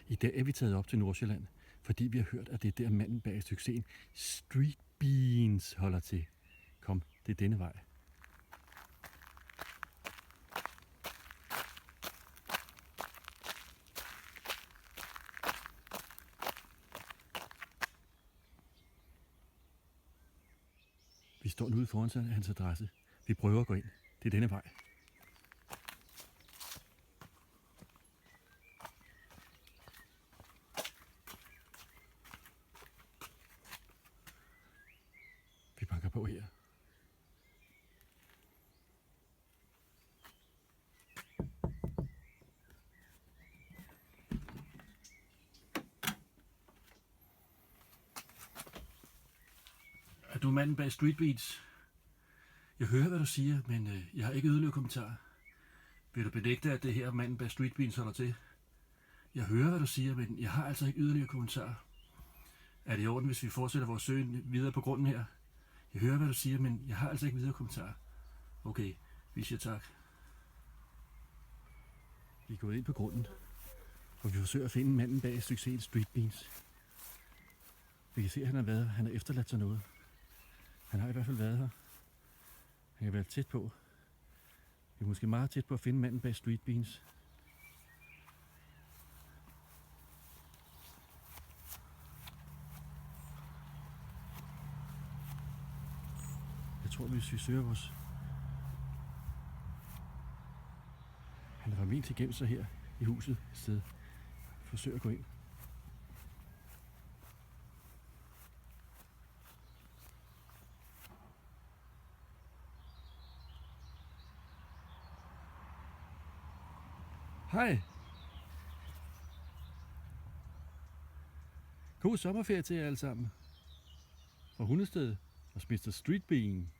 I dag er vi taget op til Nordsjælland, fordi vi har hørt, at det er der manden bag succesen Street Beans holder til. Kom, det er denne vej. Vi står nu ude foran hans adresse. Vi prøver at gå ind. Det er denne vej. Vi banker på her. Er du manden bag Street Beats? Jeg hører, hvad du siger, men jeg har ikke yderligere kommentar. Vil du benægte, at det her manden bag Street Beats holder til? Jeg hører, hvad du siger, men jeg har altså ikke yderligere kommentar. Er det i orden, hvis vi fortsætter vores søgen videre på grunden her? Jeg hører, hvad du siger, men jeg har altså ikke videre kommentar. Okay, vi siger tak. Vi er gået ind på grunden, og vi forsøger at finde manden bag succesen Street Beans. Vi kan se, at han har efterladt sig noget. Han har i hvert fald været her. Han kan være tæt på. Vi er måske meget tæt på at finde manden bag Street Beans. Jeg tror, hvis vi søger vores... Han har formentlig gemt sig her i huset et sted. Forsøger at gå ind. Hej. God sommerferie til jer alle sammen. Fra Hundested og Mr. Street Bean.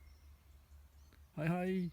Hej hej.